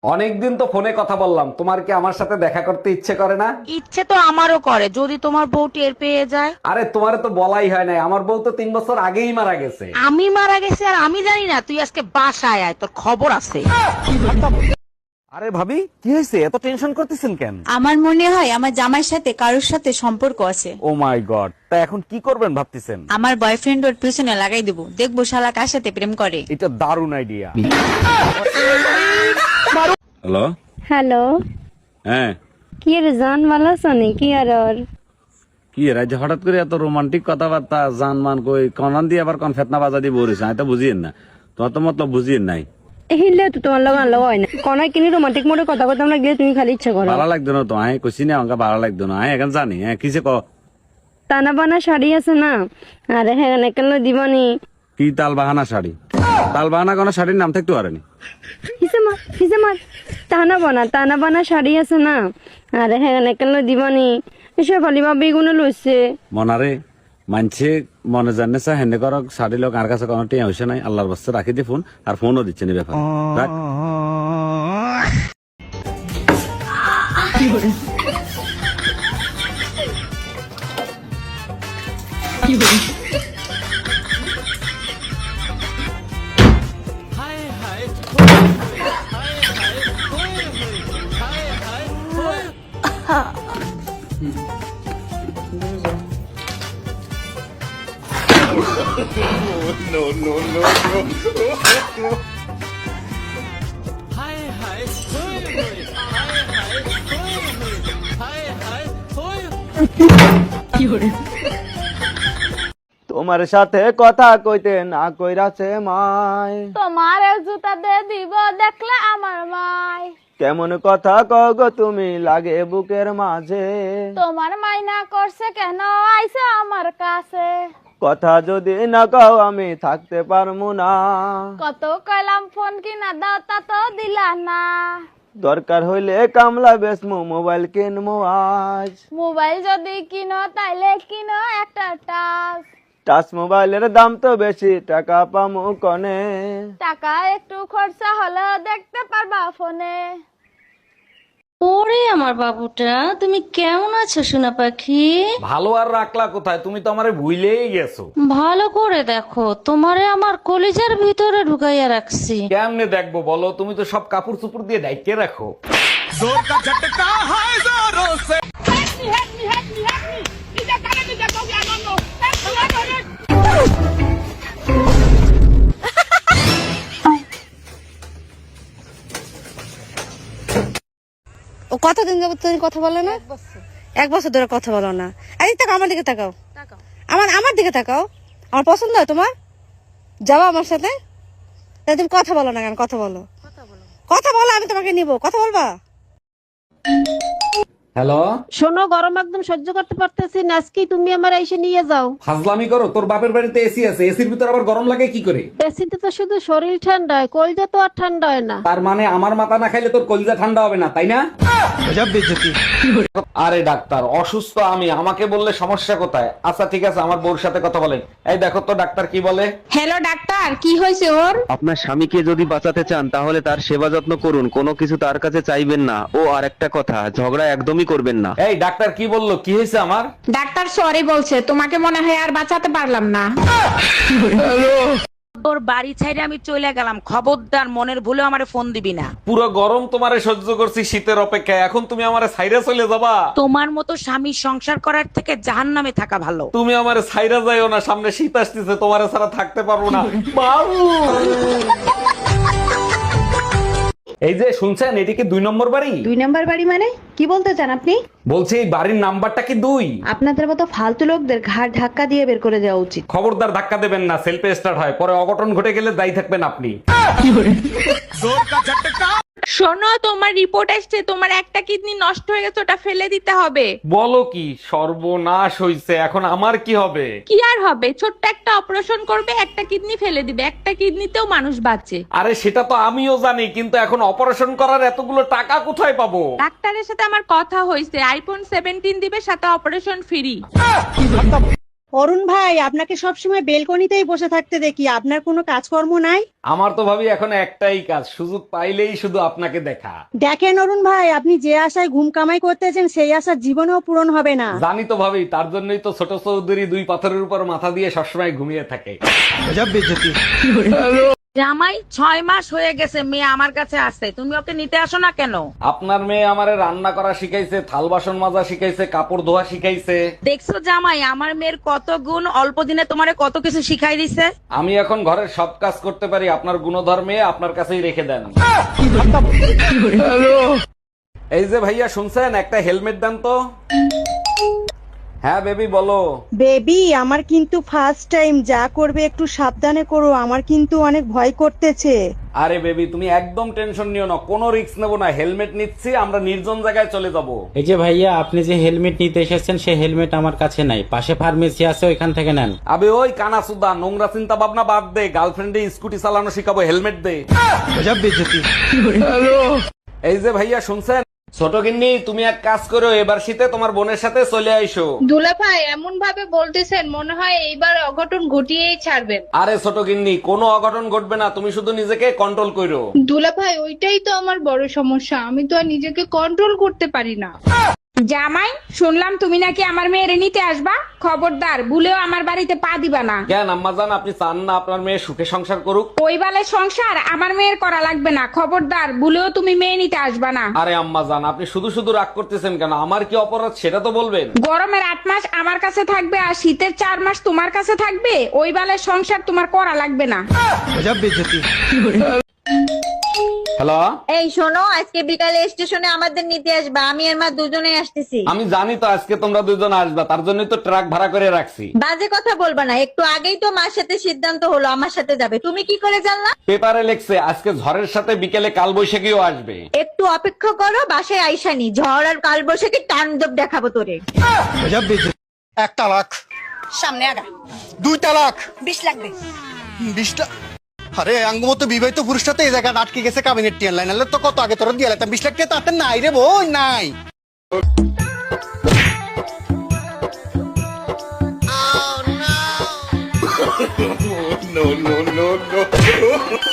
অনেকদিন তো ফোনে কথা বললাম, তোমার কি আমার সাথে দেখা করতে ইচ্ছে করে না? ইচ্ছে তো আমারও করে, যদি তোমার বউ টের পেয়ে যায়। আরে তোমারে তো বলাই হয় নাই, আমার বউ তো 3 বছর আগেই মারা গেছে। আমি মারা গেছি আর আমি জানি না? তুই আজকে বাসায় আয়, তোর খবর আছে। আরে ভাবি, কি হয়েছে? এত টেনশন করতেছেন কেন? আমার মনে হয় আমার জামাইয়ের সাথে কারোর সাথে সম্পর্ক আছে। ও মাই গড, তা এখন কি করবেন ভাবতেছেন? আমার বয়ফ্রেন্ড ওর পিছনে লাগাই দেবো, দেখবো শালা কার সাথে প্রেম করে। এটা দারুণ আইডিয়া। হ্যালো। হ্যালো, হ্যাঁ, কি রে জান, ভালো আছো নি? কি আর ওর? কি রাজ হঠাৎ করে এত রোমান্টিক কথাবার্তা, জানমান কই কনান দিয়ে আবার কোন ফেতনা বাজা দিয়ে বলিস? আমি তো বুঝিয়েন না, তোমার তো মতলব বুঝিয়েন নাই। হিলে তো তোমার লগ আনলো হয় না, কোনায় কিনি রোমান্টিক মোডে কথা কথা আমরা গেলে তুমি খালি ইচ্ছা করো। ভালো লাগতো না তো, আমি কইছি না আমাকে ভালো লাগতো না, আমি এখন জানি। হ্যাঁ, কিসে ক? টানা বানা শাড়ি আছে না, আরে হ্যাঁ কেন দিবানি? কি তাল বাহানা শাড়ি? তাল বাহানা কোন শাড়ির নাম থাকতে পারেনি। হিসে মার টানা বানা শাড়ি আছে না, আরে হ্যাঁ কেন দিবানি? এসব খালি ভাবে এগুলো লইছে। মনারে মানছে মনে জানে চা হেন্ডে কর শাড়ি লোক আর কাছে কোনো টিয়া হইছে নাই। আল্লাহর বাস্তে রাখি দি ফোন, আর ফোনও দিচ্ছে না ব্যাপার। রাখ। তোমার সাথে কথা কইতে না কইরাছে মাই, তোমার জুতা দে দিব দেখলে আমার মাই। কেমন কথা কগো তুমি লাগে বুকের মাঝে, তোমার মাইনা করছে কেন আইছে আমার কাছে? কথা যদি না কও আমি থাকতে পারমু না, কত কইলাম ফোন কিনা দাও তা তো দিলা না। দরকার হইলে কামলা বেসমু মোবাইল কিনমু আজ, মোবাইল যদি কিনো তাইলে কিনো একটা টাচ। টাচ মোবাইলের দাম তো বেশি, টাকা পামু কনে, টাকা একটু খরচা হলে দেখতে পারবা ফোনে। ওরে আমার বাবুটা, তুমি কেমন আছো সোনা পাখি? ভালো আর রাখলা কোথায়? তুমি তো আমারে ভুইলেই গেছো। ভালো করে দেখো, তোমারে আমার কলিজার ভিতরে ঢুকাইয়া রাখছি। কেমনে দেখবো বলো? তুমি তো সব কাপড় চুপড় দিয়ে ডাইকে রাখো। ও কতদিন যাবত তুমি কথা বলো না? 1 বছর ধরে কথা বলো না। আরে তাকাও, আমার দিকে তাকাও, আমার দিকে তাকাও। আমার পছন্দ হয় তোমার? যাও আমার সাথে। তাহলে তুমি কথা বলো না কেন? কথা বলো, আমি তোমাকে নিব। কথা বলবা? হ্যালো। শোনো, গরম একদম সহ্য করতে পারতেছি না, আজকেই তুমি আমার এসে নিয়ে যাও। ফাজলামি করো? তোর বাপের বাড়িতে এসি আছে, এসির ভিতর আবার গরম লাগে কি করে? এসিতে তো শুধু শরীর ঠান্ডা হয়, কলজা তো আর ঠান্ডা হয় না। তার মানে আমার মাথা না খাইলে তোর কলিজা ঠান্ডা হবে না, তাই না? আরে ডাক্তার, অসুস্থ আমি, আমাকে বললে সমস্যা কোথায়? আচ্ছা ঠিক আছে, আমার বউর সাথে কথা বলেন। এই দেখো তো ডাক্তার কি বলে। হ্যালো ডাক্তার, কি হয়েছে ওর? আপনার স্বামীকে যদি বাঁচাতে চান তাহলে তার সেবা যত্ন করুন, কোনো কিছু তার কাছে চাইবেন না। ও আর একটা কথা, ঝগড়া একদমই করবেন না। এই ডাক্তার কি বললো? কি হয়েছে আমার? ডাক্তার সরি বলছে, তোমাকে মনে হয় আর বাঁচাতে পারলাম না। তোর বাড়ি ছাইরে আমি চলে গেলাম, খবরদার মনের ভুলে আমারে ফোন দিবি না। পুরো গরম তোমারে সহ্য করছি শীতের অপেক্ষায়, এখন তুমি আমারে ছাইরা চলে যাবা? তোমার মতো স্বামী সংসার করার থেকে জাহান্নামে থাকা ভালো। তুমি আমারে ছাইরা যাইও না, সামনে শীত আসতেছে, তোমারে ছাড়া থাকতে পারবো না। বাবু, এই যে শুনছেন, এটি কি 2 নম্বর বাড়ি? 2 নাম্বার বাড়ি মানে কি বলতে চান আপনি? বলছি এই বাড়ির নাম্বারটা কি 2? আপনাদের মতো ফালতু লোকদের ঘাড় ধাক্কা দিয়ে বের করে দেওয়া উচিত। খবরদার ধাক্কা দেবেন না, সেলফে স্টার্ট হয়, পরে অঘটন ঘটে গেলে দায়ী থাকবেন আপনি। শোনো, তোমার রিপোর্ট আসছে, তোমার একটা কিডনি নষ্ট হয়ে গেছে, ওটা ফেলে দিতে হবে। বলো কি? সর্বনাশ হইছে, এখন আমার কি হবে? কি আর হবে, ছোট্ট একটা অপারেশন করবে, একটা কিডনি ফেলে দিবে, একটা কিডনিতেও মানুষ বাঁচে। আরে সেটা তো আমিও জানি, কিন্তু এখন অপারেশন করার এতগুলো টাকা কোথায় পাবো? ডাক্তারের সাথে আমার কথা হয়েছে, আইফোন 17 দিবে, সাথে অপারেশন ফ্রি। অরুণ ভাই, আপনাকে সবসময় বেলকনিতেই বসে থাকতে দেখি, আপনার কোনো কাজকর্ম নাই? আমার তো ভাবি এখন একটাই কাজ, সুযোগ পাইলেই শুধু আপনাকে দেখা। দেখেন অরুণ ভাই, আপনি যে আশায় ঘুম কামাই করতেছেন সেই আশা জীবনেও পূরণ হবে না। জানি তো ভাবি, তার জন্যই তো ছোট চৌধুরী দুই পাথরের উপর মাথা দিয়ে সবসময় ঘুমিয়ে থাকে। জামাই 6 মাস হয়ে গেছে মেয়ে আমার কাছে আসছে, তুমি ওকে নিতে আসো না কেন? আপনার মেয়ে আমারে রান্না করা শিখাইছে, থাল বাসন মাজা শিখাইছে, কাপড় ধোয়া শিখাইছে। দেখছো জামাই, আমার মেয়ের কত গুণ, অল্প দিনে তোমারে কত কিছু শিখাই দিছে। আমি এখন ঘরের সব কাজ করতে পারি, আপনার গুণধর মেয়ে আপনার কাছেই রেখে দেন। এই যে ভাইয়া শুনছেন, একটা হেলমেট দেন তো। হ্যাঁ বেবি বলো। বেবি, আমার কিন্তু ফার্স্ট টাইম, যা করবে একটু সাবধানে করো, আমার কিন্তু অনেক ভয় করতেছে। আরে বেবি তুমি একদম টেনশন নিও না, কোনো রিস্ক নেবো না, হেলমেট নিচ্ছি, আমরা নির্জন জায়গায় চলে যাব। এই যে ভাইয়া, আপনি যে হেলমেট নিতে এসেছেন সেই হেলমেট আমার কাছে নাই, পাশে ফার্মেসি আছে, ওইখান থেকে নেন। আবে ওই কানা সুদা, নোংরা চিন্তা ভাবনা বাদ দে, গার্লফ্রেন্ডে স্কুটি চালানো শিখাবো, হেলমেট দে। এই যে ভাইয়া শুনছেন, ছোট গিন্নি তুমি এক কাজ করো, এবার শীতে তোমার বোনের সাথে চলে আইসো। দুলাভাই এমন ভাবে বলতেছেন মনে হয় এইবার অঘটন ঘটিয়েই ছাড়বেন। আরে ছোট গিন্নি, কোনো অঘটন ঘটবে না, তুমি শুধু নিজেকে কন্ট্রোল করো। দুলাভাই ওইটাই তো আমার বড় সমস্যা, আমি তো আর নিজেকে কন্ট্রোল করতে পারি না। জামাই, শুনলাম তুমি নাকি আমার মেয়েরে নিতে আসবা, খবরদার ভুলেও আমার বাড়িতে পা দিবা না। কেন আম্মাজান, আপনি চান না আপনার মেয়ে সুখে সংসার করুক? ওই বালের সংসার আমার মেয়ের করা লাগবে না, খবরদার ভুলেও তুমি মেয়ে নিতে আসবা না। আরে আম্মাজান, আপনি শুধু শুধু রাগ করতেছেন কেন? আমার কি অপরাধ সেটা তো বলবেন। গরমের 8 মাস আমার কাছে থাকবে আর শীতের 4 মাস তোমার কাছে থাকবে, ওই বালের সংসার তোমার করা লাগবে না। হ্যালো, এই শোনো, আজকে বিকালে স্টেশনে আমাদের নিতে আসবা, আমি আর মা দুজনেই আসতেছি। আমি জানি তো আজকে তোমরা দুজন আসবা, তার জন্যই তো ট্রাক ভাড়া করে রাখছি। বাজে কথা বলবা না, একটু আগেই তো মার সাথে সিদ্ধান্ত হলো আমার সাথে যাবে, তুমি কি করে জানলা? পেপারে লেখছে আজকে ঝড়ের সাথে বিকেলে কালবৈশাখীও আসবে। একটু অপেক্ষা করো, বাসায় আইসানি, ঝড় আর কালবৈশাখী তাণ্ডব দেখাবো তোরে। 1 তালাক, সামনে আগা 2 তালাক, 20 লাগবে। 20টা। আরে আঙ্গমতো বিবাহিত পুরুষটা তো এই জায়গায় আটকে গেছে কাবিনেট টিয়ার লাইন, নাহলে তো কত আগে তোর দিয়ে লাইতাম। 20 লাখ টাকা তাতে নাই রে বই, নাই। Oh no. No.